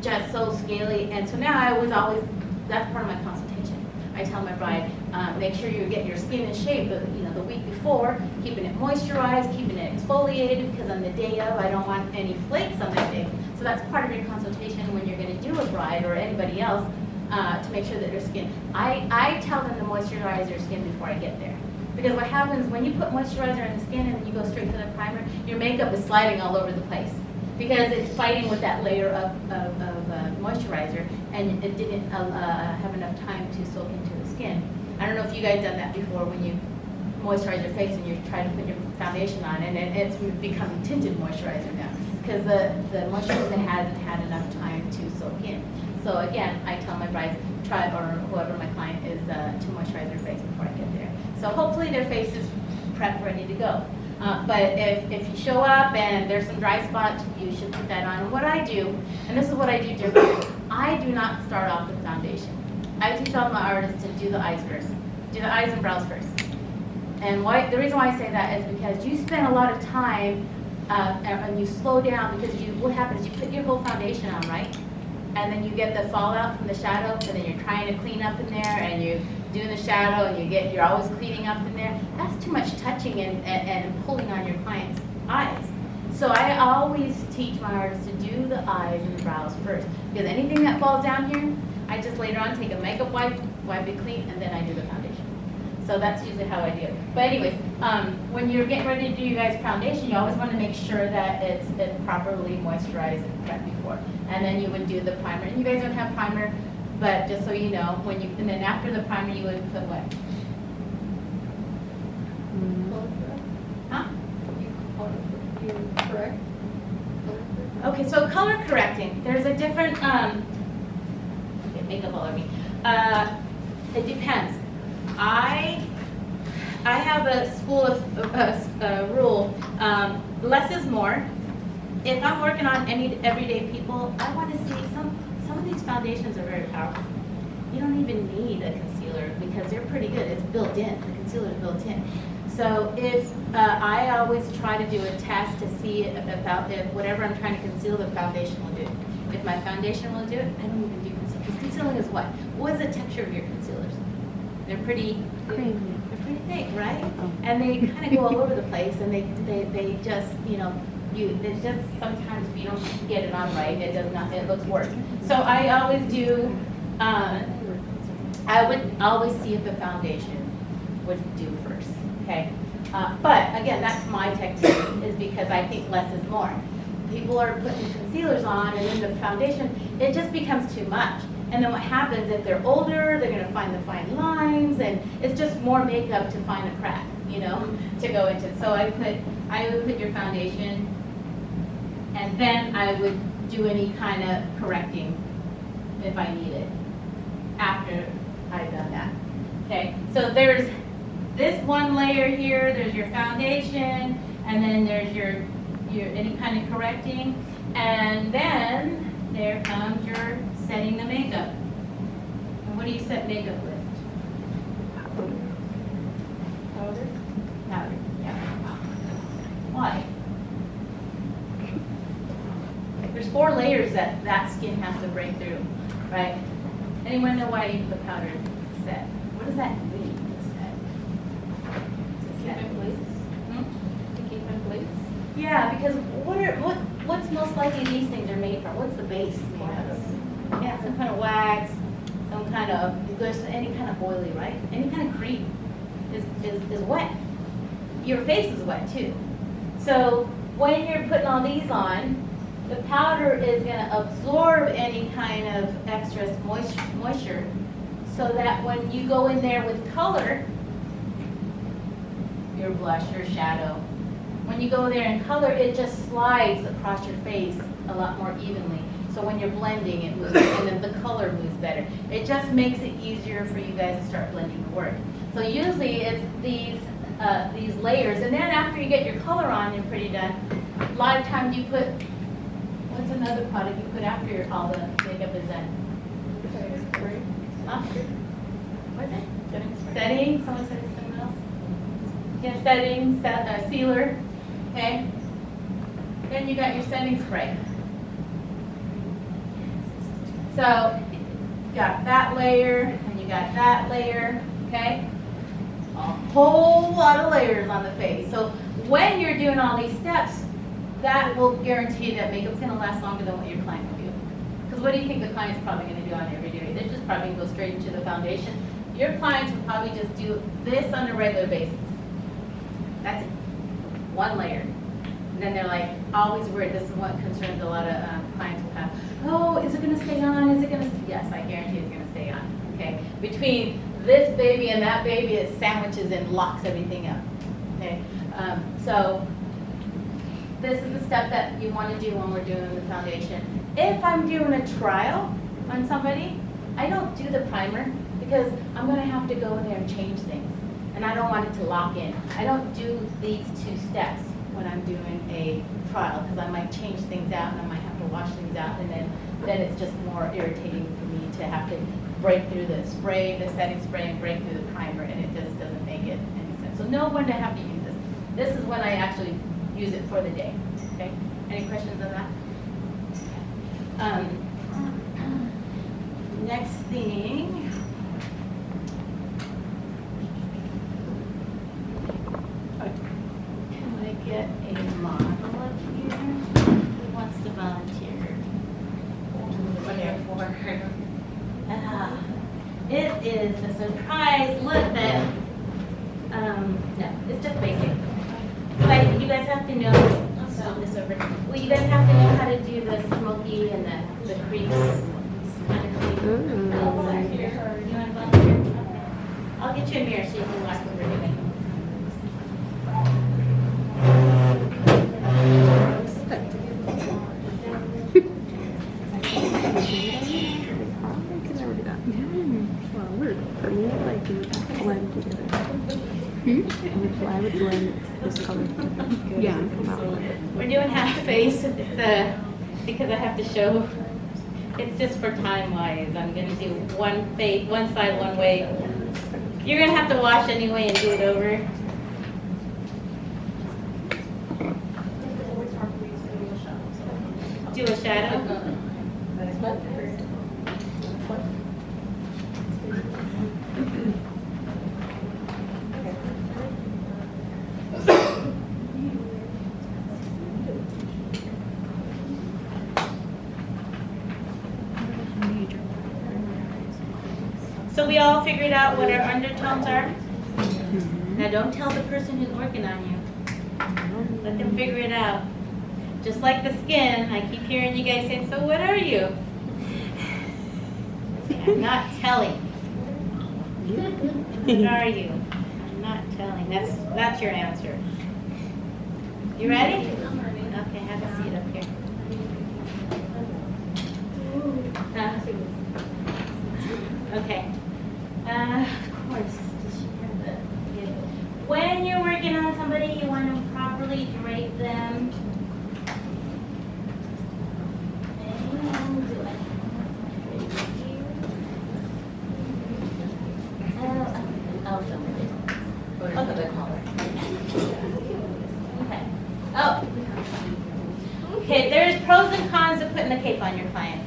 just so scaly. And so now I was always, that's part of my consultation. I tell my bride, make sure you get your skin in shape, the week before, keeping it moisturized, keeping it exfoliated, because on the day of, I don't want any flakes on that day. So that's part of your consultation when you're going to do a bride or anybody else to make sure that their skin. I tell them to moisturize their skin before I get there. Because what happens when you put moisturizer in the skin and then you go straight to the primer, your makeup is sliding all over the place. Because it's fighting with that layer of moisturizer, and it didn't have enough time to soak into the skin. I don't know if you guys done that before when you moisturize your face and you try to put your foundation on, and it's become tinted moisturizer now because the moisturizer hasn't had enough time to soak in. So again, I tell my brides, or whoever my client is, to moisturize their face before I get there. So hopefully their face is prepped, ready to go. But if you show up and there's some dry spots, you should put that on. And what I do, and this is what I do different, I do not start off with foundation. I teach all my artists to do the eyes first. Do the eyes and brows first. And the reason why I say that is because you spend a lot of time and you slow down because what happens is you put your whole foundation on, right? And then you get the fallout from the shadow, and then you're trying to clean up in there, and you're doing the shadow, and you're always cleaning up in there. That's too much touching and pulling on your client's eyes. So I always teach my artists to do the eyes and the brows first, because anything that falls down here, I just later on take a makeup wipe it clean, and then I do the foundation. So that's usually how I do it. But anyways, when you're getting ready to do your guys' foundation, you always want to make sure that it's properly moisturized and prepped before. And then you would do the primer. And you guys don't have primer, but just so you know, and then after the primer, you would put what? Huh? You correct? Okay, so color correcting. There's a different, get makeup all over me. It depends. I have a school of rule, less is more. If I'm working on any everyday people, I want to see some of these foundations are very powerful. You don't even need a concealer because they're pretty good. It's built in. The concealer is built in. So if I always try to do a test to see if whatever I'm trying to conceal, the foundation will do it. If my foundation will do it, I don't even do concealer. Because concealing is what? What is the texture of your concealers? They're pretty creamy. They're pretty thick, right? Oh. And they kind of go all over the place, and they just, it's just sometimes if you don't get it on right, it looks worse. So I always do, I would always see if the foundation would do first, okay? But again, that's my technique, is because I think less is more. People are putting concealers on, and then the foundation, it just becomes too much. And then what happens, if they're older, they're going to find the fine lines, and it's just more makeup to find a crack, to go into. So I would put your foundation, and then I would do any kind of correcting if I need it after I've done that. Okay, so there's this one layer here, there's your foundation, and then there's your any kind of correcting, and then there comes your setting the makeup. And what do you set makeup with? Powder. Powder, yeah. Why? There's 4 layers that skin has to break through, right? Anyone know why you put powder set? What does that mean, to set? To keep in place. To keep in place. Yeah, because what's most likely these things are made from? What's the base made of? Yeah, some kind of wax, some kind of, any kind of oily, right? Any kind of cream is wet. Your face is wet too. So when you're putting all these on, the powder is going to absorb any kind of extra moisture so that when you go in there with color, your blush, your shadow, when you go there in color, it just slides across your face a lot more evenly. So when you're blending, it moves, and then the color moves better. It just makes it easier for you guys to start blending the work. So usually it's these layers, and then after you get your color on, you're pretty done. A lot of times you put, what's another product you put after all the makeup is done? Setting spray. Huh? What's it? Setting spray. Setting? Someone said something else? Yeah, setting, sealer. Okay. Then you got your setting spray. So you got that layer and you got that layer, okay? A whole lot of layers on the face. So when you're doing all these steps, that will guarantee that makeup's gonna last longer than what your client will do. Because what do you think the client's probably gonna do on every day? They're just probably gonna go straight into the foundation. Your clients will probably just do this on a regular basis. That's it. One layer. And then they're like, always worried. This is what concerns a lot of clients will have. Oh, is it gonna stay on? Is it gonna, yes, I guarantee it's gonna stay on, okay? Between this baby and that baby, it sandwiches and locks everything up, okay? So this is the step that you wanna do when we're doing the foundation. If I'm doing a trial on somebody, I don't do the primer because I'm gonna have to go in there and change things. And I don't want it to lock in. I don't do these two steps when I'm doing a trial because I might change things out and I might have to wash things out, and then it's just more irritating for me to have to break through the spray, the setting spray, and break through the primer, and it just doesn't make it any sense. So know when to have to use this. This is when I actually use it for the day, okay? Any questions on that? Next thing. Can I get a model up here? Who wants to volunteer? It is a surprise look that, no, it's just basic. But you guys have to know, this over. Well, you guys have to know how to do the smoky and the crease kind of thing. You want to volunteer? Okay. I'll get you a mirror so you can watch what we're doing. I would blend this color. Yeah. We're doing half face. It's because I have to show. It's just for time wise. I'm gonna do one face, one side, one way. You're gonna have to wash anyway and do it over. Do a shadow. So we all figured out what our undertones are? Now don't tell the person who's working on you. Let them figure it out. Just like the skin, I keep hearing you guys say, so what are you? I'm not telling. What are you? I'm not telling. That's your answer. You ready? Okay, have a seat up here. Okay. Of course. When you're working on somebody, you want to properly drape them. And do it. Okay, there's pros and cons of putting a cape on your client.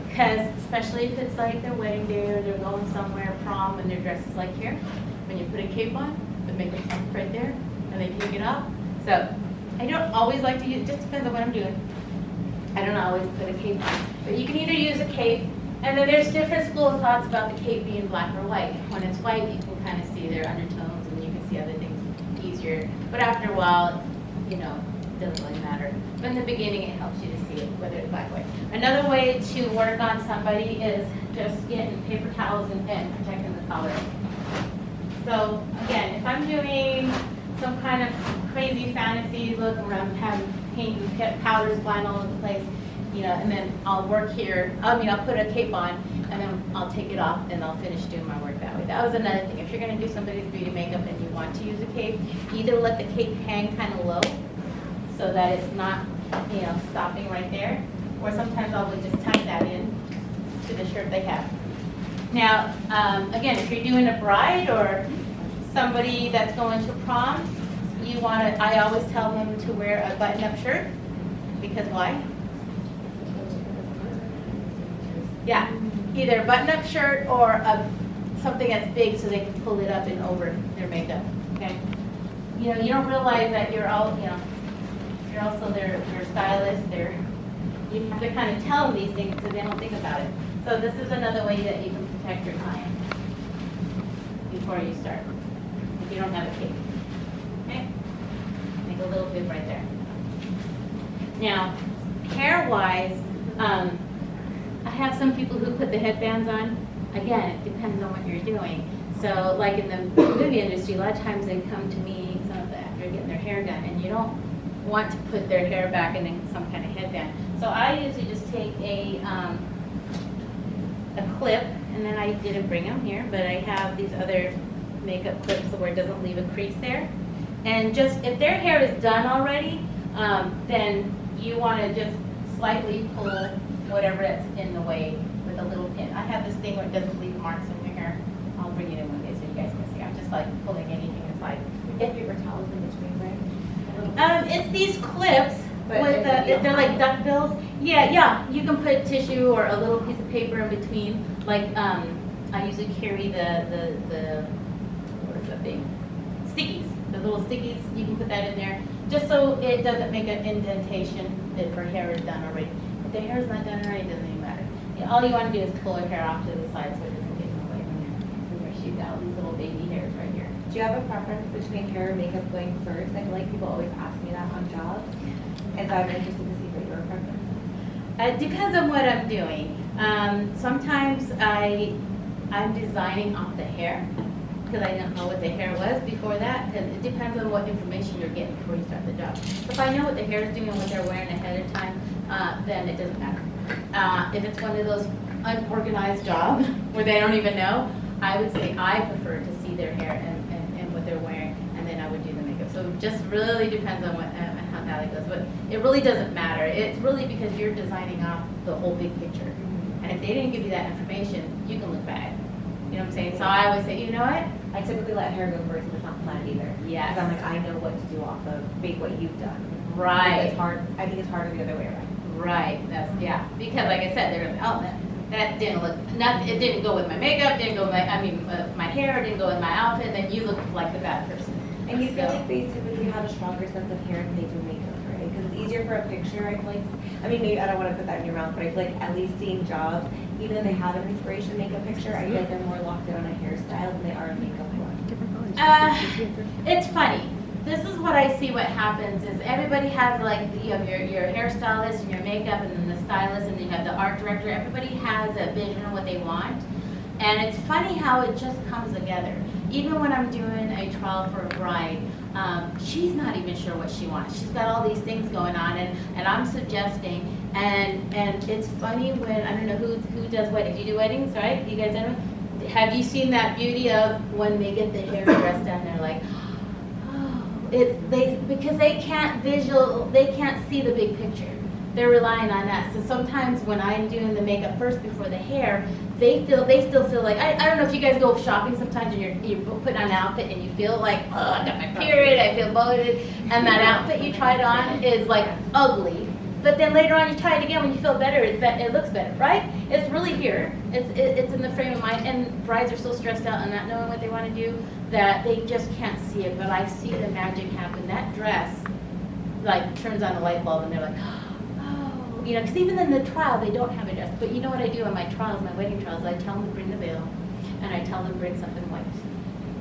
Because especially if it's like their wedding day or they're going somewhere, prom, and their dress is like here. When you put a cape on, the makeup's right there, and they take it off. So I don't always like to use, it just depends on what I'm doing. I don't always put a cape on. But you can either use a cape, and then there's different school of thoughts about the cape being black or white. When it's white, you can kind of see their undertones, and you can see other things easier. But after a while, you know, it doesn't really matter. But in the beginning, it helps you to see it, whether it's black or white. Another way to work on somebody is just getting paper towels and protecting the color. So again, if I'm doing some kind of crazy fantasy look where I'm having painting powders flying all over the place, you know, and then I'll work here, I'll put a cape on, and then I'll take it off, and I'll finish doing my work that way. That was another thing. If you're going to do somebody's beauty makeup and you want to use a cape, either let the cape hang kind of low so that it's not, you know, stopping right there, or sometimes I'll just tuck that in to the shirt they have. Now, again, if you're doing a bride or somebody that's going to prom, you want to, I always tell them to wear a button-up shirt, because why? Yeah, either a button-up shirt or something that's big so they can pull it up and over their makeup, okay? You know, you don't realize that you're all, you know, you're also their stylist, you have to kind of tell them these things so they don't think about it. So this is another way that you can protect your client before you start, if you don't have a cape, okay? Make a little bib right there. Now, hair-wise, I have some people who put the headbands on. Again, it depends on what you're doing. So like in the movie industry, a lot of times they come to me after getting their hair done, and you don't want to put their hair back in some kind of headband. So I usually just take a clip, and then I didn't bring them here, but I have these other makeup clips where it doesn't leave a crease there. And just, if their hair is done already, then you want to just slightly pull whatever that's in the way with a little pin. I have this thing where it doesn't leave marks in your hair. I'll bring it in one day so you guys can see. I'm just like pulling anything aside. Get paper towels in between, right? It's these clips But with they're like duck bills. Yeah, you can put tissue or a little piece of paper in between. Like I usually carry the what is that thing? Stickies. The little stickies. You can put that in there just so it doesn't make an indentation if her hair is done already. If the hair is not done already, it doesn't even matter. All you want to do is pull her hair off to the side so it doesn't get in the way when you're shooting out these little baby hairs right here. Do you have a preference between hair and makeup going first? I feel like people always ask me that on jobs. And so I'm interested to see what your preference is. It depends on what I'm doing. Sometimes I'm designing off the hair because I don't know what the hair was before that, because it depends on what information you're getting before you start the job. So if I know what the hair is doing and what they're wearing ahead of time, then it doesn't matter. If it's one of those unorganized jobs where they don't even know, I would say I prefer to see their hair and what they're wearing, and then I would do the makeup. So it just really depends on what how that goes. But it really doesn't matter. It's really because you're designing off the whole big picture. And if they didn't give you that information, you can look bad. You know what I'm saying? So I always say, you know what? I typically let hair go first if it's not planned either. Yes. Because I'm like, I know what to do off of what you've done. Right. It's hard. I think it's harder the other way around. Right. That's because like I said, they're gonna oh that didn't look it didn't go with my makeup, didn't go with my hair, didn't go with my outfit, then you look like the bad person. And you feel like they typically have a stronger sense of hair than they do makeup, right? Because it's easier for a picture, I feel like. I mean, maybe I don't want to put that in your mouth, but I feel like at least seeing jobs, even if they have an inspiration makeup picture, I feel like they're more locked in on a hairstyle than they are a makeup one. Different colors. It's funny. This is what I see what happens is everybody has like, you have your hairstylist and your makeup and then the stylist and then you have the art director. Everybody has a vision of what they want. And it's funny how it just comes together. Even when I'm doing a trial for a bride, she's not even sure what she wants. She's got all these things going on and I'm suggesting and it's funny when, I don't know who does weddings. You do weddings, right? You guys know? Have you seen that beauty of when they get the hair dressed done, they're like, because they can't see the big picture. They're relying on that. So sometimes when I'm doing the makeup first before the hair, they still feel like I don't know if you guys go shopping sometimes and you're putting on an outfit and you feel like, oh, I got my period, I feel bloated, and that outfit you tried on is like ugly. But then later on you try it again when you feel better, it looks better, right? It's really here. It's in the frame of mind, and brides are so stressed out and not knowing what they want to do that they just can't see it. But I see the magic happen. That dress like turns on a light bulb and they're like, oh, you know, because even in the trial they don't have a dress. But you know what I do in my trials, my wedding trials, I tell them to bring the veil and I tell them to bring something white.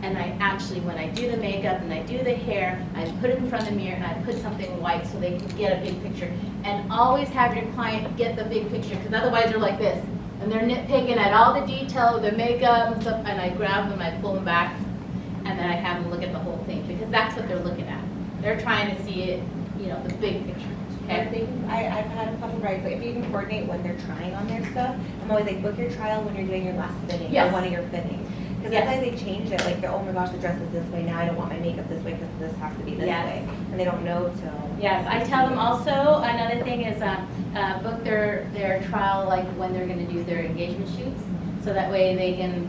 And I actually, when I do the makeup and I do the hair, I put it in front of the mirror and I put something white so they can get a big picture. And always have your client get the big picture, because otherwise they're like this. And they're nitpicking at all the detail of the makeup and stuff, and I grab them, I pull them back, and then I have them look at the whole thing, because that's what they're looking at. They're trying to see it, you know, the big picture. Okay? I've had a couple brides, like if you can coordinate when they're trying on their stuff, I'm always like, book your trial when you're doing your last fitting, Yes. or one of your fittings. Because Yes. sometimes they change it, like, oh my gosh, the dress is this way, now I don't want my makeup this way because this has to be this Yes. way. And they don't know till. Yes, I tell them also, another thing is book their trial like when they're going to do their engagement shoots, so that way they can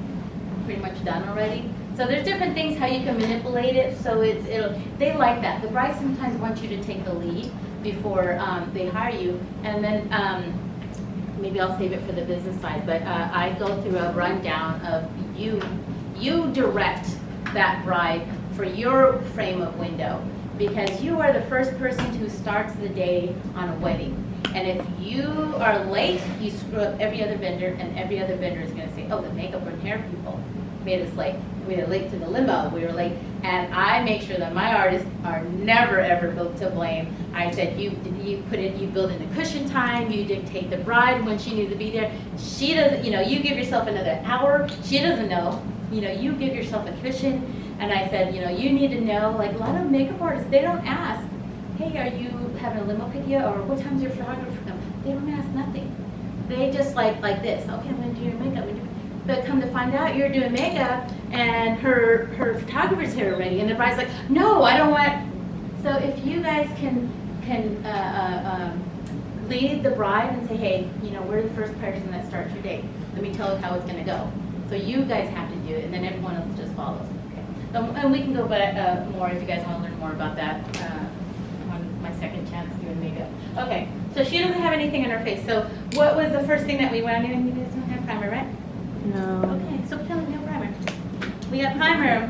pretty much done already. So there's different things how you can manipulate it, so they like that. The bride sometimes wants you to take the lead before they hire you, and then maybe I'll save it for the business side, but I go through a rundown of you direct that bride for your frame of window, because you are the first person who starts the day on a wedding. And if you are late, you screw up every other vendor, and every other vendor is going to say, oh, the makeup and hair people made us late. We were late to the limo, we were late. And I make sure that my artists are never, ever to blame. I said, you build in the cushion time, you dictate the bride when she needs to be there. She doesn't, you give yourself another hour, she doesn't know. You give yourself a cushion. And I said, you need to know, like a lot of makeup artists, they don't ask, hey, are you having a limo pick you, or what time's your photographer come? They don't ask nothing. They just like this, okay, I'm gonna do your makeup. But come to find out, you're doing makeup, and her photographer's here already, and the bride's like, no, I don't want. So if you guys can lead the bride and say, hey, we're the first person that starts your day. Let me tell you how it's gonna go. So you guys have to do it, and then everyone else just follows. Okay. And we can go back more if you guys want to learn more about that on my second chance doing makeup. Okay, so she doesn't have anything on her face. So what was the first thing that we went on doing? You guys don't have primer, right? No. Okay, so tell me no primer. We got primer,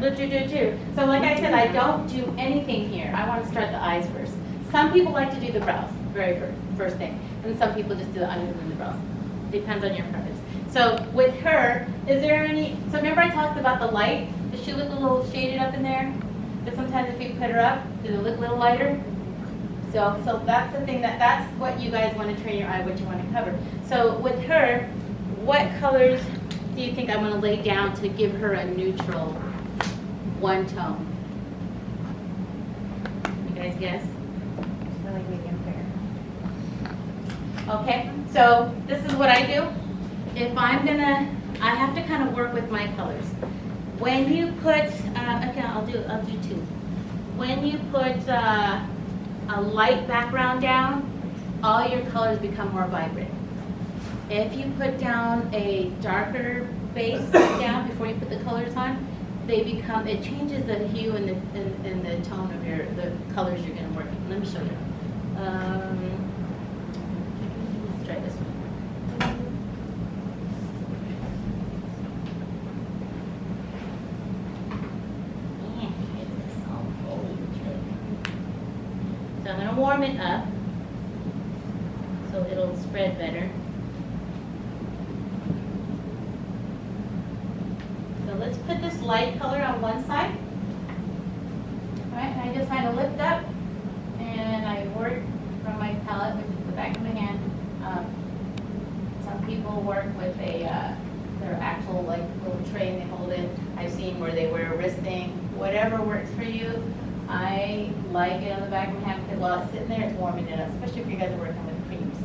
So like I said, I don't do anything here. I want to start the eyes first. Some people like to do the brows, very first thing. And some people just do the eyes and then the brows. Depends on your preference. So with her, is there any, so remember I talked about the light? Does she look a little shaded up in there? But sometimes if you put her up, does it look a little lighter? So that's the thing, that's what you guys want to train your eye, what you want to cover. So with her, what colors do you think I'm going to lay down to give her a neutral one tone? You guys guess? I like medium fair. Okay, so this is what I do. If I'm gonna, I have to kind of work with my colors. When you put, okay, I'll do two. When you put a light background down, all your colors become more vibrant. If you put down a darker base down before you put the colors on, it changes the hue and the tone of the colors you're gonna work with. Let me show you. Let's try this one. So I'm going to warm it up so it'll spread better. So let's put this light color on one side. All right, and I just kind of lift up and I work from my palette, which is the back of the hand. Some people work with their actual like little tray and they hold it. I've seen where they wear a wrist thing. Whatever works for you. I like it on the back of my hand because while it's sitting there, it's warming it up, especially if you guys are working with creams.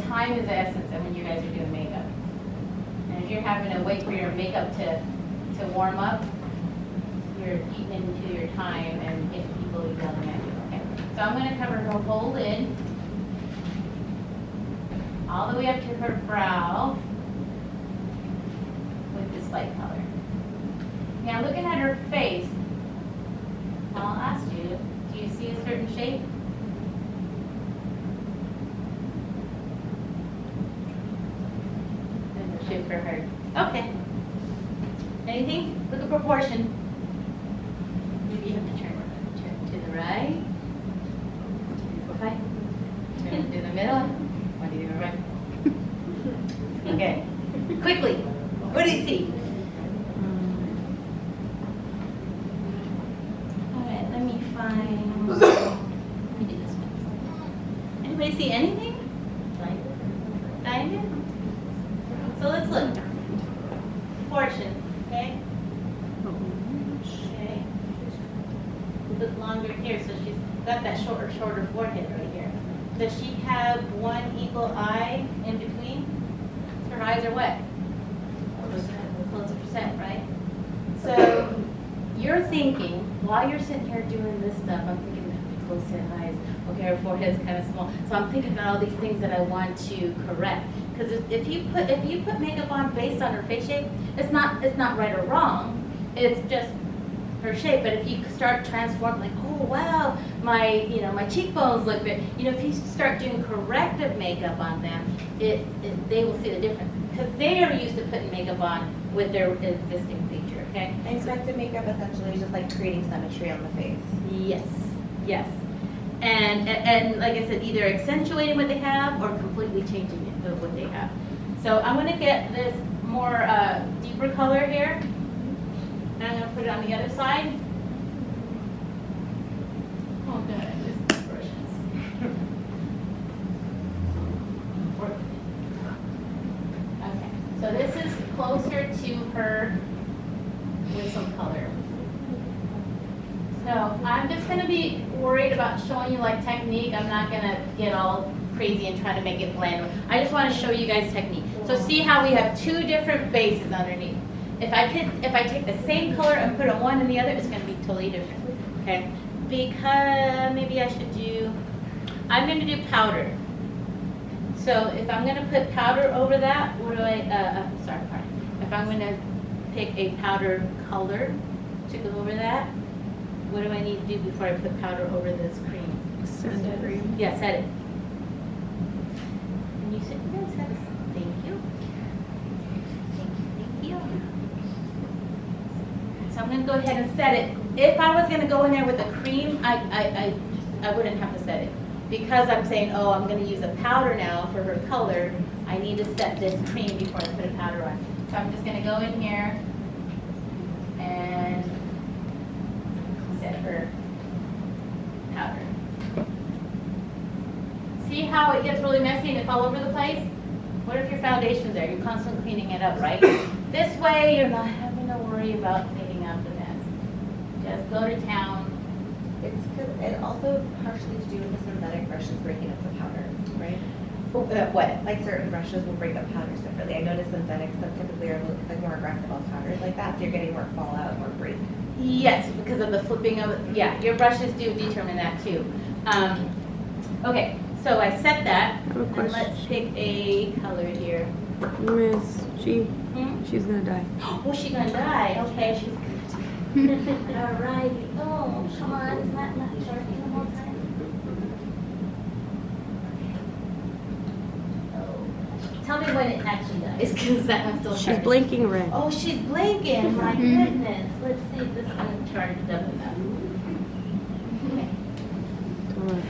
Time is the essence of when you guys are doing makeup. And if you're having to wait for your makeup to warm up, you're eating into your time and getting people yelling at you. Okay. So I'm going to cover her whole lid, all the way up to her brow with this light color. Now looking at her face, I'll ask you, do you see a certain shape? There's a shape for her. Okay. Anything? Look at proportion. Maybe you have to turn to the right. Okay. Turn to the middle. What do you do right? Okay. Quickly. What do you see? Let me do this one. Anybody see anything? Diamond? So let's look. Proportion, okay? Okay. Look longer here, so she's got that shorter forehead right here. Does she have one equal eye in between? Her eyes are what? Close to percent, right? So you're thinking, while you're sitting here doing this stuff, I'm thinking, close to eyes, okay, her forehead's kind of small. So I'm thinking about all these things that I want to correct. Because if you put makeup on based on her face shape, it's not right or wrong. It's just her shape. But if you start transforming, like, oh wow, my my cheekbones look big. If you start doing corrective makeup on them, they will see the difference because they are used to putting makeup on with their existing feature. Okay. And corrective makeup essentially is just like creating symmetry on the face. Yes. Yes. And like I said, either accentuating what they have or completely changing it of what they have. So I'm going to get this more deeper color here. And I'm going to put it on the other side. Oh, good. I just brushes. Okay. So this is closer to her with some color. So I'm just going to be worried about showing you like technique. I'm not going to get all crazy and try to make it blend. I just want to show you guys technique. So see how we have two different bases underneath. If I take the same color and put it on one and the other, it's going to be totally different. Okay? Because maybe I should I'm going to do powder. So if I'm going to put powder over that, what do if I'm going to pick a powder color to go over that, what do I need to do before I put powder over this cream? Set it. Cream. Yeah, set it. And you said you guys had this. Thank you. Thank you. So I'm going to go ahead and set it. If I was going to go in there with a cream, I wouldn't have to set it. Because I'm saying, oh, I'm going to use a powder now for her color, I need to set this cream before I put a powder on. So I'm just going to go in here and set her powder. See how it gets really messy and it's all over the place? What if your foundation's there? You're constantly cleaning it up, right? This way, you're not having to worry about cleaning up the mess. Just go to town. It also partially to do with the synthetic brushes breaking up the powder, right? What? Like certain brushes will break up powders differently. I noticed synthetics that typically are like more aggressive on powders like that, so you're getting more fallout, more break. Yes, because of the flipping of it. Yeah, your brushes do determine that too. Okay, so I set that. I have a And question. let's pick a color here. Miss, she's gonna die. Oh, she's gonna die. Okay, she's gonna die. All right. Oh, come on. It's not sharpening the whole time. Oh. Tell me when it actually dies, because that one's still She's charged. blinking red. Oh, she's blinking. My goodness. Let's see if this one charged up enough. Okay. Come on.